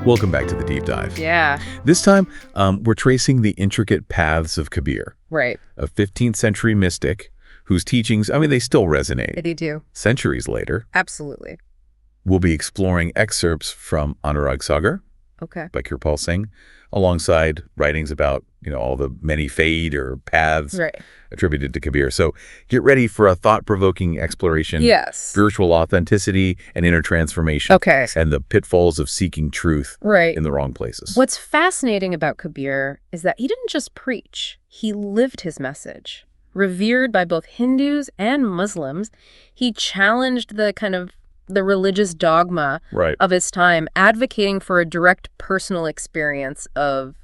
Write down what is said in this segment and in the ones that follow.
Welcome back to the deep dive. Yeah. This time, we're tracing the intricate paths of Kabir, Right. a 15th century mystic whose teachings, they still resonate. They do. Centuries later, Absolutely. we'll be exploring excerpts from Anurag Sagar Okay. by Kirpal Singh, alongside writings about, all the many Pfade or paths Right. attributed to Kabir. So get ready for a thought-provoking exploration, Yes. spiritual authenticity and inner transformation, Okay. and the pitfalls of seeking truth Right. in the wrong places. What's fascinating about Kabir is that he didn't just preach, he lived his message. Revered by both Hindus and Muslims, he challenged the religious dogma Right. of his time, advocating for a direct personal experience of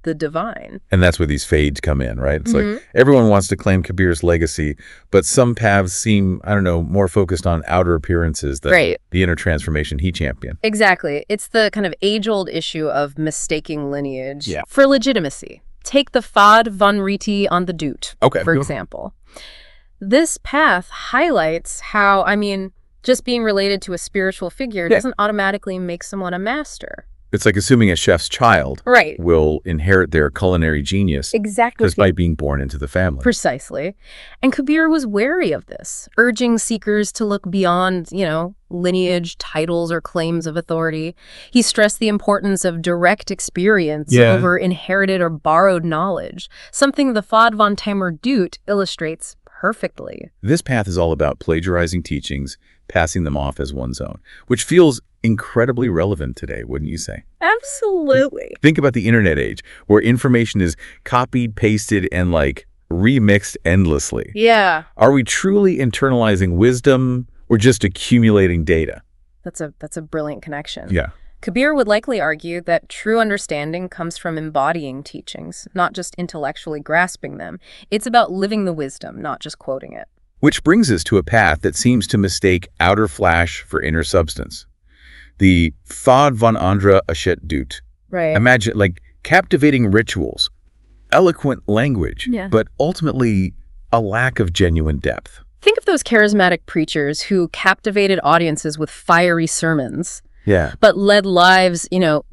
the divine. And that's where these fades come in, right? It's Mhm. like everyone wants to claim Kabir's legacy, but some paths seem, more focused on outer appearances than Right. the inner transformation he championed. Exactly. It's the kind of age-old issue of mistaking lineage Yeah. for legitimacy. Take the Pfade van Riti on the Doet, Okay. for example. This path highlights how, just being related to a spiritual figure doesn't automatically make someone a master. It's like assuming a chef's child Right. will inherit their culinary genius Exactly. just by being born into the family. Precisely. And Kabir was wary of this, urging seekers to look beyond, lineage, titles, or claims of authority. He stressed the importance of direct experience over inherited or borrowed knowledge, something the Pfade van Tamer Doet illustrates perfectly. This path is all about plagiarizing teachings, passing them off as one's own, which feels incredibly relevant today, wouldn't you say? Absolutely. Think about the internet age, where information is copied, pasted, and remixed endlessly. Yeah. Are we truly internalizing wisdom or just accumulating data? That's a brilliant connection. Yeah. Kabir would likely argue that true understanding comes from embodying teachings, not just intellectually grasping them. It's about living the wisdom, not just quoting it. Which brings us to a path that seems to mistake outer flash for inner substance. The Pfade van Andra Ashet Doet. Right. Imagine, captivating rituals, eloquent language, Yeah. but ultimately a lack of genuine depth. Think of those charismatic preachers who captivated audiences with fiery sermons, Yeah. but led lives,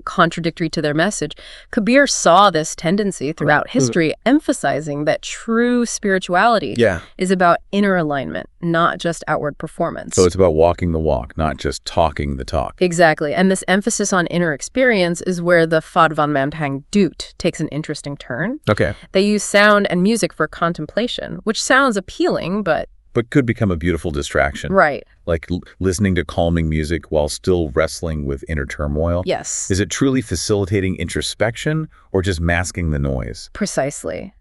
contradictory to their message. Kabir saw this tendency throughout history, emphasizing that true spirituality Yeah. is about inner alignment, not just outward performance. So it's about walking the walk, not just talking the talk. Exactly. And this emphasis on inner experience is where the Pfade van Tamer Doet takes an interesting turn. Okay. They use sound and music for contemplation, which sounds appealing, but But could become a beautiful distraction. right. Like listening to calming music while still wrestling with inner turmoil. Yes. Is it truly facilitating introspection or just masking the noise? Precisely.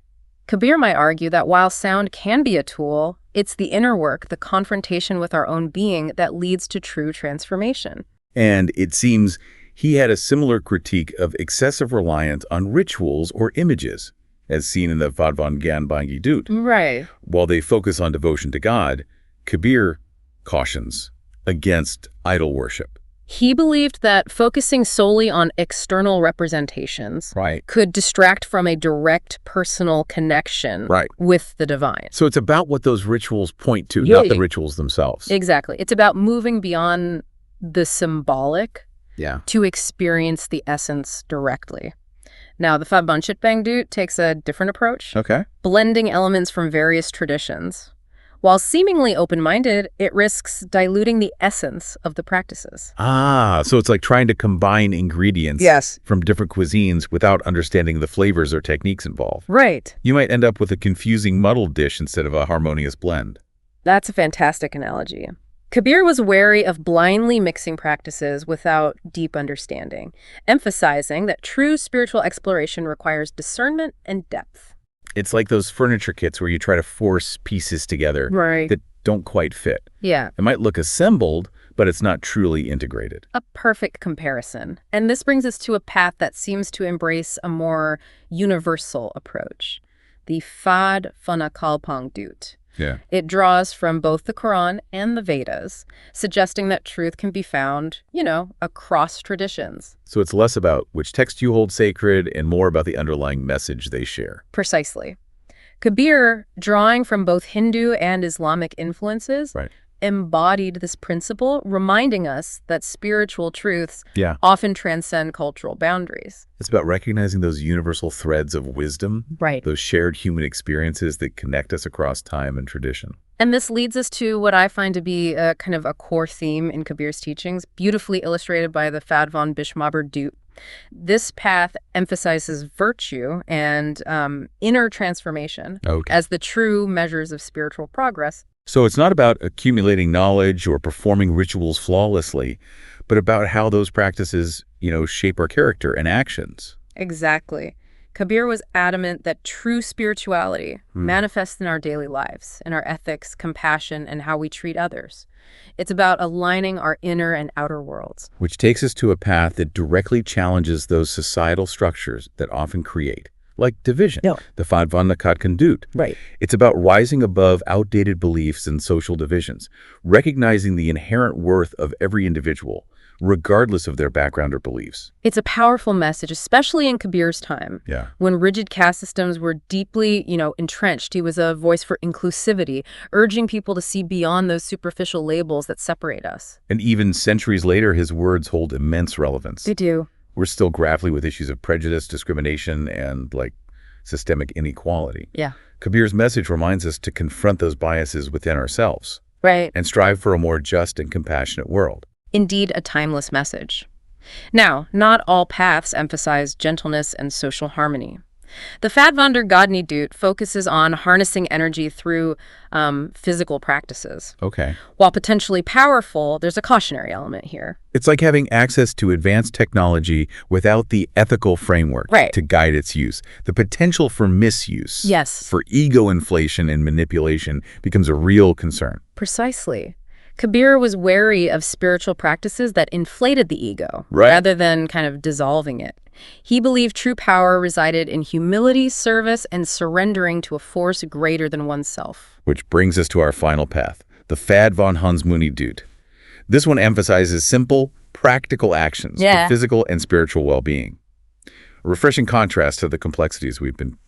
Kabir might argue that while sound can be a tool, it's the inner work, the confrontation with our own being, that leads to true transformation. And it seems he had a similar critique of excessive reliance on rituals or images, as seen in the Pfade van Gyan Bangi Doet. Right. While they focus on devotion to God, Kabir cautions against idol worship. He believed that focusing solely on external representations Right. could distract from a direct personal connection Right. with the divine. So it's about what those rituals point to, Yeah. not the rituals themselves. Exactly. It's about moving beyond the symbolic Yeah. to experience the essence directly. Now, the Pfade van Doet takes a different approach, Okay. blending elements from various traditions. While seemingly open-minded, it risks diluting the essence of the practices. So it's like trying to combine ingredients Yes. from different cuisines without understanding the flavors or techniques involved. Right. You might end up with a confusing muddled dish instead of a harmonious blend. That's a fantastic analogy. Kabir was wary of blindly mixing practices without deep understanding, emphasizing that true spiritual exploration requires discernment and depth. It's like those furniture kits where you try to force pieces together Right. that don't quite fit. Yeah. It might look assembled, but it's not truly integrated. A perfect comparison. And this brings us to a path that seems to embrace a more universal approach, the Pfade van Doet. Yeah. It draws from both the Quran and the Vedas, suggesting that truth can be found, across traditions. So it's less about which text you hold sacred and more about the underlying message they share. Precisely. Kabir, drawing from both Hindu and Islamic influences, Right. embodied this principle, reminding us that spiritual truths Yeah. often transcend cultural boundaries. It's about recognizing those universal threads of wisdom, Right. those shared human experiences that connect us across time and tradition. And this leads us to what I find to be a kind of a core theme in Kabir's teachings, beautifully illustrated by the Pfade von Bishmaber Dut. This path emphasizes virtue and inner transformation as the true measures of spiritual progress. So it's not about accumulating knowledge or performing rituals flawlessly, but about how those practices, shape our character and actions. Exactly. Kabir was adamant that true spirituality manifests in our daily lives, in our ethics, compassion, and how we treat others. It's about aligning our inner and outer worlds. Which takes us to a path that directly challenges those societal structures that often create, like division, the Pfade von Dut. Right. It's about rising above outdated beliefs and social divisions, recognizing the inherent worth of every individual, regardless of their background or beliefs. It's a powerful message, especially in Kabir's time, when rigid caste systems were deeply, entrenched. He was a voice for inclusivity, urging people to see beyond those superficial labels that separate us. And even centuries later, his words hold immense relevance. They do. We're still grappling with issues of prejudice, discrimination, and, systemic inequality. Yeah. Kabir's message reminds us to confront those biases within ourselves. Right. And strive for a more just and compassionate world. Indeed, a timeless message. Now, not all paths emphasize gentleness and social harmony. The Pfade von Dut focuses on harnessing energy through physical practices. Okay. While potentially powerful, there's a cautionary element here. It's like having access to advanced technology without the ethical framework to guide its use. The potential for misuse, for ego inflation and manipulation becomes a real concern. Precisely. Kabir was wary of spiritual practices that inflated the ego, rather than kind of dissolving it. He believed true power resided in humility, service, and surrendering to a force greater than oneself. Which brings us to our final path, the Pfade von Dut. This one emphasizes simple, practical actions for physical and spiritual well-being. A refreshing contrast to the complexities we've been,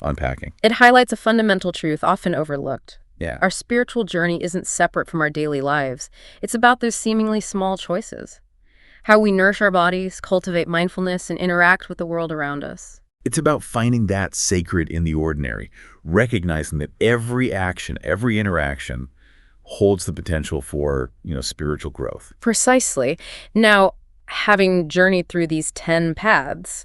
unpacking. It highlights a fundamental truth often overlooked. Yeah. Our spiritual journey isn't separate from our daily lives. It's about those seemingly small choices. How we nourish our bodies, cultivate mindfulness, and interact with the world around us. It's about finding that sacred in the ordinary, recognizing that every action, every interaction holds the potential for, spiritual growth. Precisely. Now, having journeyed through these 10 paths,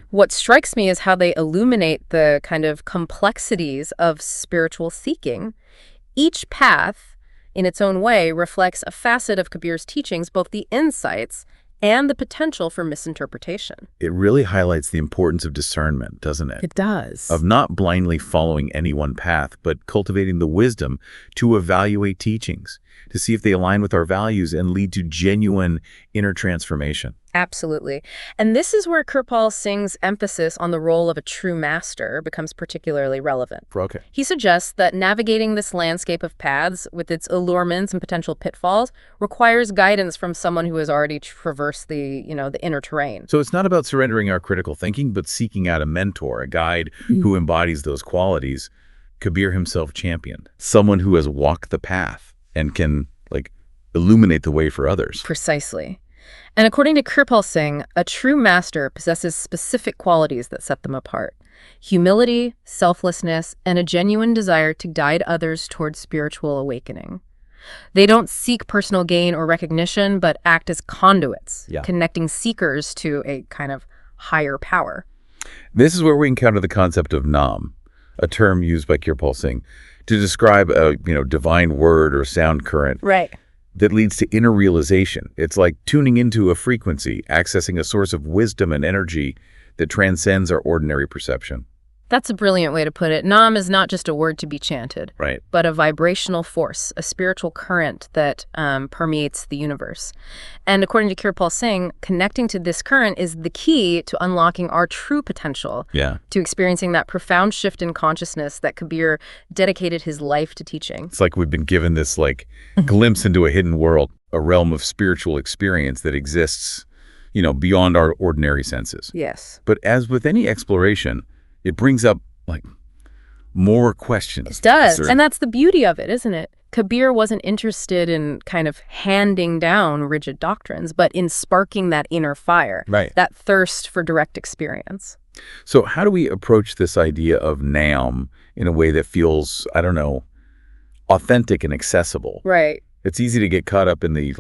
what strikes me is how they illuminate the kind of complexities of spiritual seeking. Each path, in its own way, reflects a facet of Kabir's teachings, both the insights and the potential for misinterpretation. It really highlights the importance of discernment, doesn't it? It does. Of not blindly following any one path, but cultivating the wisdom to evaluate teachings, to see if they align with our values and lead to genuine inner transformation. Absolutely. And this is where Kirpal Singh's emphasis on the role of a true master becomes particularly relevant. Okay. He suggests that navigating this landscape of paths with its allurements and potential pitfalls requires guidance from someone who has already traversed the inner terrain. So it's not about surrendering our critical thinking, but seeking out a mentor, a guide who embodies those qualities Kabir himself championed. Someone who has walked the path and can, illuminate the way for others. Precisely. And according to Kirpal Singh, a true master possesses specific qualities that set them apart: humility, selflessness, and a genuine desire to guide others towards spiritual awakening. They don't seek personal gain or recognition, but act as conduits, connecting seekers to a kind of higher power. This is where we encounter the concept of Nam, a term used by Kirpal Singh to describe a divine word or sound current. That leads to inner realization. It's like tuning into a frequency, accessing a source of wisdom and energy that transcends our ordinary perception. That's a brilliant way to put it. Nam is not just a word to be chanted, but a vibrational force, a spiritual current that permeates the universe. And according to Kirpal Singh, connecting to this current is the key to unlocking our true potential, to experiencing that profound shift in consciousness that Kabir dedicated his life to teaching. It's like we've been given this glimpse into a hidden world, a realm of spiritual experience that exists, beyond our ordinary senses. Yes. But as with any exploration, it brings up, more questions. It does. And that's the beauty of it, isn't it? Kabir wasn't interested in kind of handing down rigid doctrines, but in sparking that inner fire, that thirst for direct experience. So how do we approach this idea of Nam in a way that feels, I don't know, authentic and accessible? Right. It's easy to get caught up in the,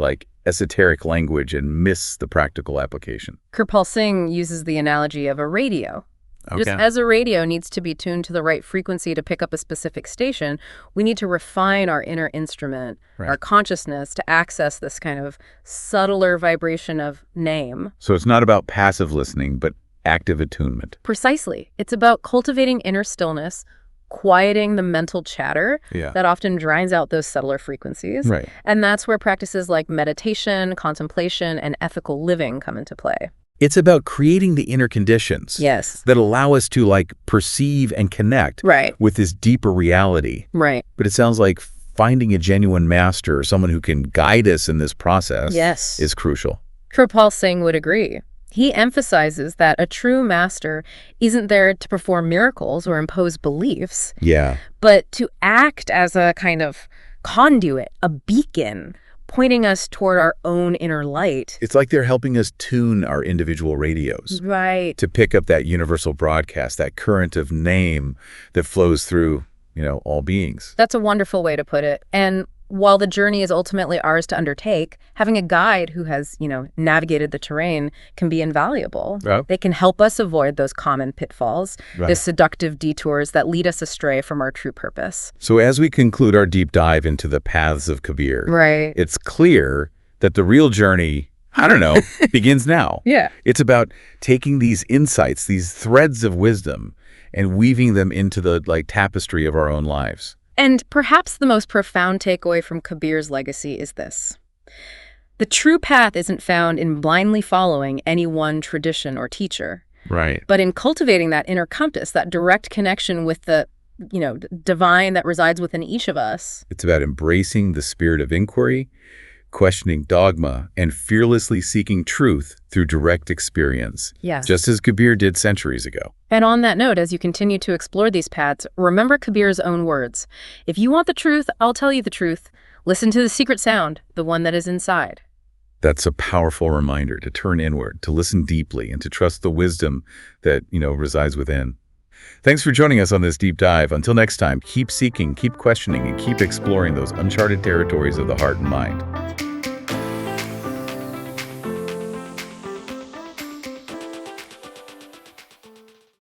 esoteric language and miss the practical application. Kirpal Singh uses the analogy of a radio. Okay. Just as a radio needs to be tuned to the right frequency to pick up a specific station, we need to refine our inner instrument, our consciousness, to access this kind of subtler vibration of name. So it's not about passive listening, but active attunement. Precisely. It's about cultivating inner stillness, quieting the mental chatter that often drowns out those subtler frequencies. Right. And that's where practices like meditation, contemplation, and ethical living come into play. It's about creating the inner conditions that allow us to perceive and connect with this deeper reality. Right. But it sounds like finding a genuine master, someone who can guide us in this process is crucial. Kirpal Singh would agree. He emphasizes that a true master isn't there to perform miracles or impose beliefs, but to act as a kind of conduit, a beacon, pointing us toward our own inner light. It's like they're helping us tune our individual radios. Right. To pick up that universal broadcast, that current of name that flows through, all beings. That's a wonderful way to put it. And while the journey is ultimately ours to undertake, having a guide who has, navigated the terrain can be invaluable. They can help us avoid those common pitfalls, the seductive detours that lead us astray from our true purpose. So as we conclude our deep dive into the paths of Kabir, it's clear that the real journey, begins now. It's about taking these insights, these threads of wisdom, and weaving them into the tapestry of our own lives. And perhaps the most profound takeaway from Kabir's legacy is this. The true path isn't found in blindly following any one tradition or teacher. But in cultivating that inner compass, that direct connection with the, divine that resides within each of us. It's about embracing the spirit of inquiry, questioning dogma, and fearlessly seeking truth through direct experience. Just as Kabir did centuries ago. And on that note, as you continue to explore these paths, remember Kabir's own words. If you want the truth, I'll tell you the truth. Listen to the secret sound, the one that is inside. That's a powerful reminder to turn inward, to listen deeply, and to trust the wisdom that, resides within. Thanks for joining us on this deep dive. Until next time, keep seeking, keep questioning, and keep exploring those uncharted territories of the heart and mind.